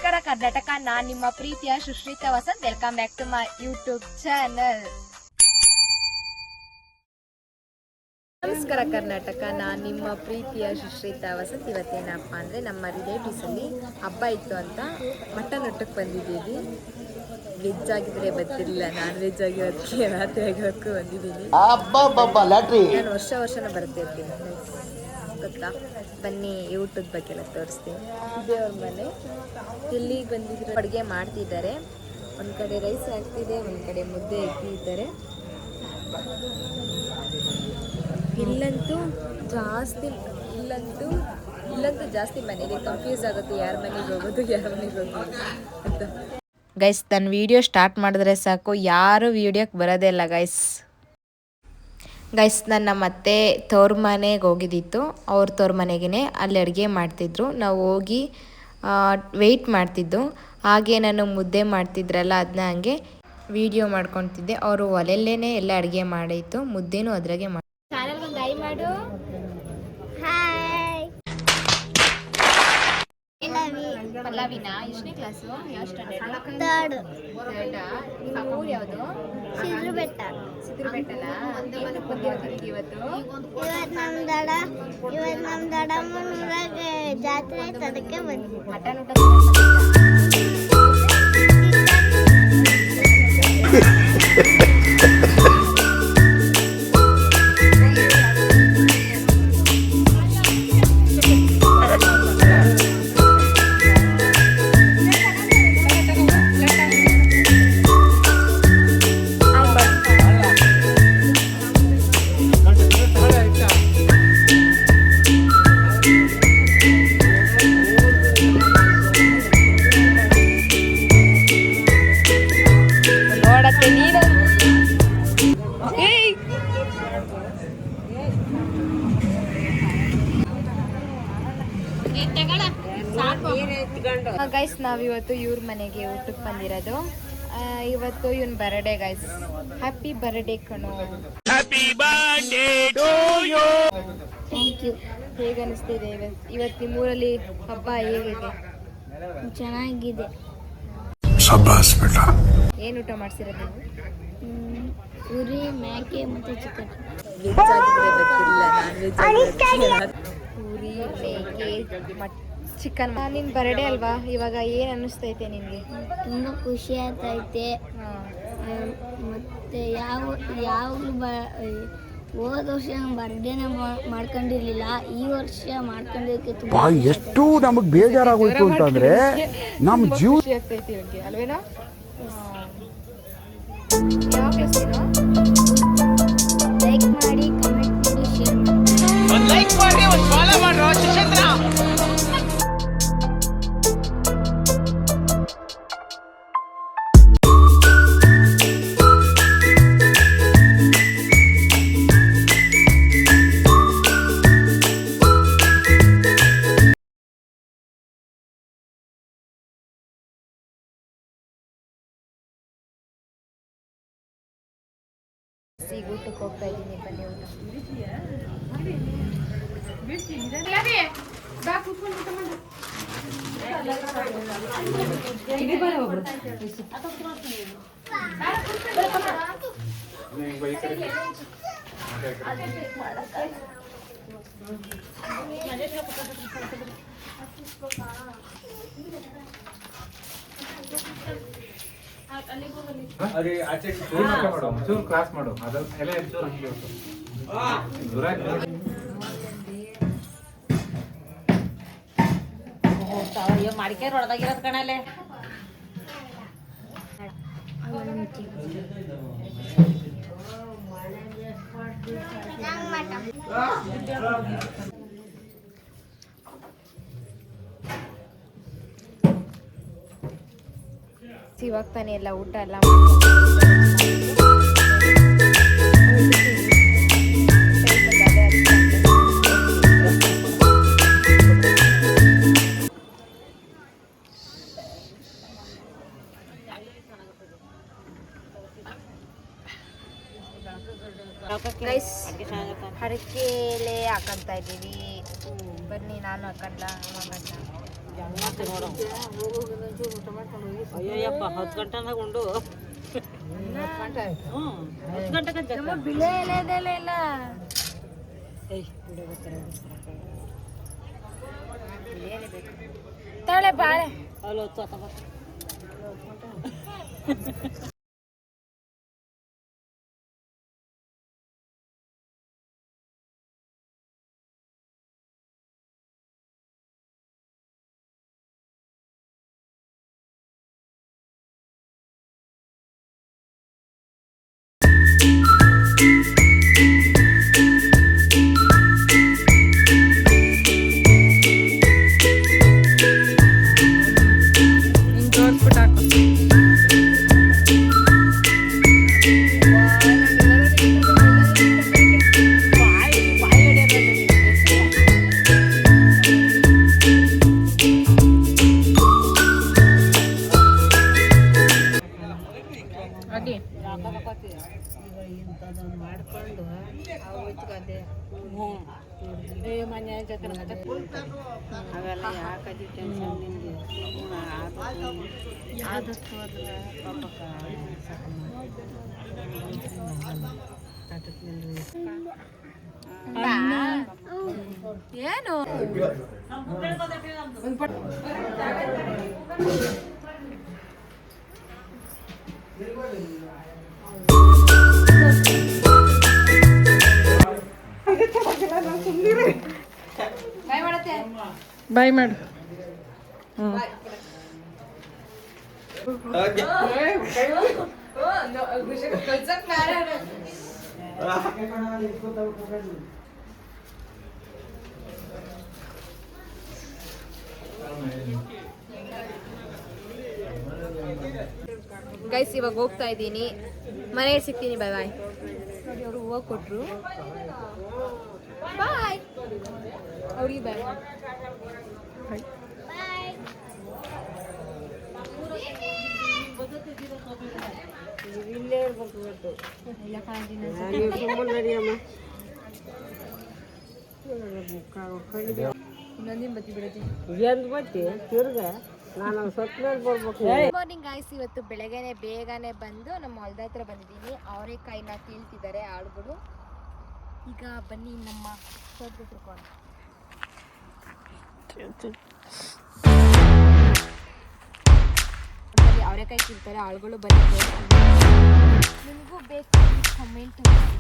ನಮಸ್ಕಾರ ಕರ್ನಾಟಕ, ನಾನ್ ನಿಮ್ಮ ಪ್ರೀತಿಯ Sushritha Vasanth. Welcome back to my YouTube channel. ನಮಸ್ಕಾರ ಕರ್ನಾಟಕ, ನಾನ್ ನಿಮ್ಮ ಪ್ರೀತಿಯ ಸುಶ್ರಿತಾ ವಸಂತ್. ಇವತ್ತೇನಪ್ಪ ಅಂದ್ರೆ ನಮ್ಮ ರಿಲೇಟಿವ್ಸ್ ಅಲ್ಲಿ ಹಬ್ಬ ಇತ್ತು ಅಂತ ಮಟನ್ ಊಟಕ್ಕೆ ಬಂದಿದ್ದೀವಿ. ವೆಜ್ ಆಗಿದ್ರೆ ಬರ್ತಿರ್ಲಿಲ್ಲ, ನಾನ್ ವೆಜ್ ಆಗಿರೋದಕ್ಕೆ ರಾತ್ರಿ ಆಗಿರೋದಕ್ಕೂ ಬಂದಿದ್ದೀನಿ. ನಾನು ವರ್ಷನೂ ಬರ್ತಿರ್ತೀನಿ ಗೊತ್ತಾ. ಬನ್ನಿ ಊಟದ ಬಗ್ಗೆ ಎಲ್ಲ ತೋರಿಸ್ತೀನಿ. ದೇವ್ರ ಮನೆ ಇಲ್ಲಿಗೆ ಬಂದಿದ್ರು. ಅಡುಗೆ ಮಾಡ್ತಿದ್ದಾರೆ. ಒಂದು ಕಡೆ ರೈಸ್ ಆಗ್ತಿದೆ, ಒಂದು ಕಡೆ ಮುದ್ದೆ ಇಟ್ಟಿದ್ದಾರೆ. ಇಲ್ಲಂತೂ ಜಾಸ್ತಿ ಮನೆಗೆ ಕನ್ಫ್ಯೂಸ್ ಆಗುತ್ತೆ, ಯಾರ ಮನೆಗೆ ಹೋಗೋದು ಯಾರ ಮನೆಗೆ ಹೋಗೋದು ಅಂತ. ಗೈಸ್, ನಾನು ವಿಡಿಯೋ ಸ್ಟಾರ್ಟ್ ಮಾಡಿದ್ರೆ ಸಾಕು, ಯಾರು ವಿಡಿಯೋಕ್ಕೆ ಬರೋದೇ ಇಲ್ಲ ಗೈಸ್. ನನ್ನ ಮತ್ತೆ ತವ್ರ ಮನೆಗೆ ಹೋಗಿದ್ದಿತ್ತು. ಅವ್ರ ತವ್ರ ಮನೆಗೇ ಅಲ್ಲಿ ಅಡುಗೆ ಮಾಡ್ತಿದ್ರು. ನಾವು ಹೋಗಿ ವೆಯ್ಟ್ ಮಾಡ್ತಿದ್ದು. ಹಾಗೆ ನಾನು ಮುದ್ದೆ ಮಾಡ್ತಿದ್ರಲ್ಲ, ಅದನ್ನ ಹಂಗೆ ವಿಡಿಯೋ ಮಾಡ್ಕೊತಿದ್ದೆ. ಅವರು ಒಲೆಯಲ್ಲೇ ಎಲ್ಲ ಅಡುಗೆ ಮಾಡಿತ್ತು. ಮುದ್ದೆನೂ ಅದ್ರಾಗೆ ಮಾಡಿ. ಚಾನಲ್ಗೆ ಒಂದು ಹೈ ಮಾಡು. ಹಾಯ್ ಪಲ್ಲವಿನಾ, ಎಷ್ಟನೇ ಕ್ಲಾಸು, ಯಾವ ಸ್ಟ್ಯಾಂಡರ್ಡ್? ಥರ್ಡ್. ಊರು ಯಾವುದು? ಸಿದ್ರಬೆಟ್ಟಲ್ಲ. ಇವತ್ತು ನಮ್ಮ ದಡಮ್ಮನೂರಾಗೆ ಜಾತ್ರೆ ಐತೆ, ಅದಕ್ಕೆ ಬಂದ್ವಿ. ಮಟನ್ ಊಟ ಗೈಸ್. ನಾವಿವತ್ತು ಇವ್ರ ಮನೆಗೆ ಊಟಕ್ಕೆ ಬಂದಿರೋದು. ಇವತ್ತು ಇವನ್ ಬರ್ಡೇ ಗೈಸ್. ಹ್ಯಾಪಿ ಬರ್ಡೇ ಕಣೋ. Happy birthday to you. Thank you. ಹೇಗೆ ಅನಿಸ್ತಿದೆ ಇವತ್ತು ನಿಮ್ಮೂರಲ್ಲಿ ಹಬ್ಬ? ಹೇಗಿದೆ? ಚೆನ್ನಾಗಿದೆ. ಶಬ್ಬಾಸ್ ಬೇಟಾ. ಏನು ಊಟ ಮಾಡ್ಸಿರೋದು ನೀವು? ಪೂರಿ, ಮೇಕೆ ಮತ್ತು ಚಿಕನ್. ವೆಜ್ ಆಗಿದ್ರೆ ಗೊತ್ತಿಲ್ಲ, ನಾನ್ ವೆಜ್. ಪೂರಿ, ಮೇಕೆ, ಚಿಕನ್. ನಿನ್ನ ಬರ್ಡೇ ಅಲ್ವಾ, ಇವಾಗ ಏನು ಅನ್ನಿಸ್ತೈತೆ ನಿನಗೆ? ತುಂಬ ಖುಷಿ ಆಗ್ತೈತೆ. ಮತ್ತು ಯಾವಾಗಲೂ ಹೋದ ವರ್ಷ ಬರ್ಡೇನ ಮಾಡ್ಕೊಂಡಿರ್ಲಿಲ್ಲ, ಈ ವರ್ಷ ಮಾಡ್ಕೊಂಡಿದ್ದಕ್ಕೆ ತುಂಬ ಎಷ್ಟು ನಮಗೆ ಬೇಜಾರಾಗೋಯ್ತು ಅಂತಂದ್ರೆ ನಮ್ಮ ಜೀವ ಖುಷಿ ಆಗ್ತೈತಿ ಇವ್ರಿಗೆ ಅಲ್ವೇನೋ? ಯಾವ ಕ್ಲಾಸ್ ನೀನು? ಲೈಕ್ ಮಾಡಿ, ಕಮೆಂಟ್ ಮಾಡಿ, ಶೇರ್ ಮಾಡಿ. ಒಂದು ಲೈಕ್ ಮಾಡಿ, ಒಂದು ಫಾಲೋ ಮಾಡ್ರೋ ಸುಚಂದ್ರ. ಈಗ ಊಟಕ್ಕೆ ಹೋಗ್ತಾ ಇದ್ದೀನಿ, ಬನ್ನಿ ಊಟ. ಅರೆ ಆಚೆ ಚೂರು ಕ್ರಾಸ್ ಮಾಡು, ಅದೆಲ್ಲ ಚೂರು ಹಂಗೆ ಅಯ್ಯೋ ಮಾಡಿಕೆ ಹೊಡೆದಾಗಿರೋದು ಕಣಲೆ. ಇವಾಗ ತಾನೇ ಎಲ್ಲ ಊಟ ಎಲ್ಲ ಗೈಸ್. ಹರಕೆ ಎಲೆ ಹಾಕಂತ ಇದ್ದೀವಿ, ಬನ್ನಿ ನಾನು ಹಾಕಲ್ಲ. ಅಯ್ಯಯ್ಯಪ್ಪ 10 ಗಂಟೆನಾಗ ಉಂಡು 10 ಗಂಟೆಗೆ ಬಿಳೆ ಎಲೆದೆಲ್ಲ ಇಲ್ಲ ತಾಳೆ ಬಾಳೆ ಅಲ್ಲಿ ಹೊತ್ತು ಅಥವಾ ಮಾಡ್ಕೊಂಡು ಮನೆ ಜೊತೆ ಅವೆಲ್ಲ ಯಾಕದಿ ಟೆನ್ಷನ್ ನಿಂದು ಆದಷ್ಟು ಪಾಪಕ್ಕ ಏನು ಬಾಯ್ ಮಾಡು ಗೈಸ್ ಇವಾಗ ಹೋಗ್ತಾ ಇದ್ದೀನಿ ಮನೆಗೆ ಸಿಗ್ತೀನಿ ಬಾಯ್ ಬಾಯ್ ನೋಡಿ ಅವರು ಹೂವು ಕೊಟ್ರು ಬಾಯ್ ಅವ್ರಿಗೆ ಬಾಯ್ ಇಲ್ಲೇ ಇರ್ಬೇಕು ಇವತ್ತು ಇನ್ನೊಂದಿನ ಬತ್ತಿ ಬಿಡತಿ ಏನು ಬತ್ತಿ ತಿರ್ಗ ನಾನು ಸತ್ಮೇಲೆ ಬರ್ಬೇಕು ಮಾರ್ನಿಂಗ್ ಗಾಯ್ಸ್ ಇವತ್ತು ಬೆಳಗ್ಗೆನೆ ಬೇಗನೆ ಬಂದು ನಮ್ಮ ಹೊಲದ ಹತ್ರ ಬಂದಿದ್ದೀನಿ ಅವರೆಕಾಯಿನ ಕೀಳ್ತಿದ್ದಾರೆ ಆಳುಗಳು ಈಗ ಬನ್ನಿ ನಮ್ಮ ತೋಟದ ತಿರ್ಕೊಂಡು ಅವರೆಕಾಯಿ ಕೀಳ್ತಾರೆ ಆಳುಗಳು ಬನ್ನಿ ನಿಮಗೂ ಬೇಕು ಕಮೆಂಟ್ ಮಾಡಿ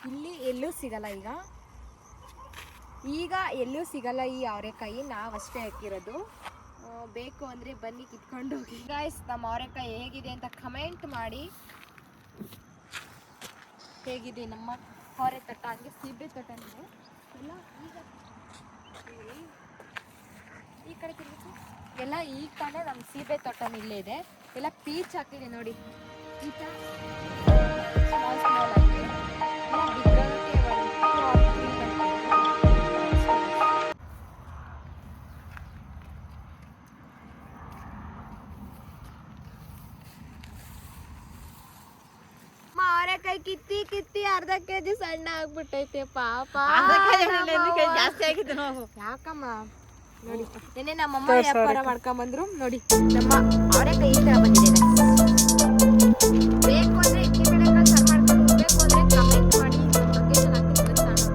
ಇಲ್ಲಿ ಎಲ್ಲೂ ಸಿಗಲ್ಲ ಈಗ ಎಲ್ಲೂ ಸಿಗಲ್ಲ ಈ ಅವರೆಕಾಯಿ ನಾವಷ್ಟೇ ಹಾಕಿರೋದು ಬೇಕು ಅಂದರೆ ಬನ್ನಿ ಕಿತ್ಕೊಂಡು ಹೋಗಿ ಗಾಯ್ಸ್ ನಮ್ಮ ಅವರೆಕಾಯಿ ಹೇಗಿದೆ ಅಂತ ಕಮೆಂಟ್ ಮಾಡಿ ಹೇಗಿದೆ ನಮ್ಮ ಅವರೆ ತೋಟ ಹಂಗೆ ಸೀಬೆ ತೋಟ ಇದೆ ಎಲ್ಲ ಈ ಕಡೆ ತಿರುಗಿ ಎಲ್ಲ ಈಗ ತಾನೇ ನಮ್ಮ ಸೀಬೆ ತೋಟ ಇಲ್ಲೇ ಇದೆ ಎಲ್ಲ ಪೀಚ್ ಹಾಕಿದೆ ನೋಡಿ ಪೀಚ ಸ್ಮಾಲ್ ಸ್ಮಾಲ್ ಆಗಿದೆ ಅವರೆಕಾಯಿ ಕಿತ್ತಿ ಕಿತ್ತಿ ಅರ್ಧ ಕೆಜಿ ಸಣ್ಣ ಆಗ್ಬಿಟ್ಟೈತೆ ಪಾಪ ಜಾಸ್ತಿ ಆಗಿದೆ ನಾವು ಯಾಕಮ್ಮ ನೋಡಿ ನೆನ್ನೆ ನಮ್ಮಮ್ಮ ವ್ಯಾಪಾರ ಮಾಡ್ಕೊಂಬಂದ್ರು ನೋಡಿ ನಮ್ಮ ಅವರೆಕಾಯಿ ಈ ತರ ಬಂದಿದೆ ಬೇಕು ಅಂದ್ರೆ ಇಕ್ಕಿ ಬೆಳೆಕಾಯಿ ಸರ್ವ್ ಮಾಡ್ಕೊಂಡು ಬೇಕು ಅಂದ್ರೆ ಕಮೆಂಟ್ ಮಾಡಿ ಲೊಕೇಶನ್ ಹಾಕ್ತೀನಿ ಬಂದು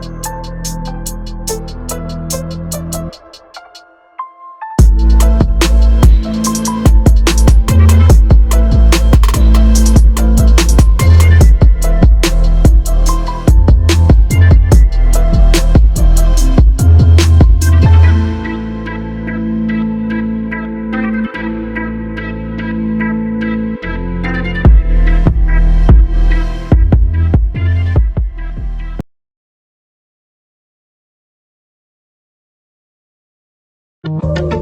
ಬಾಯ್.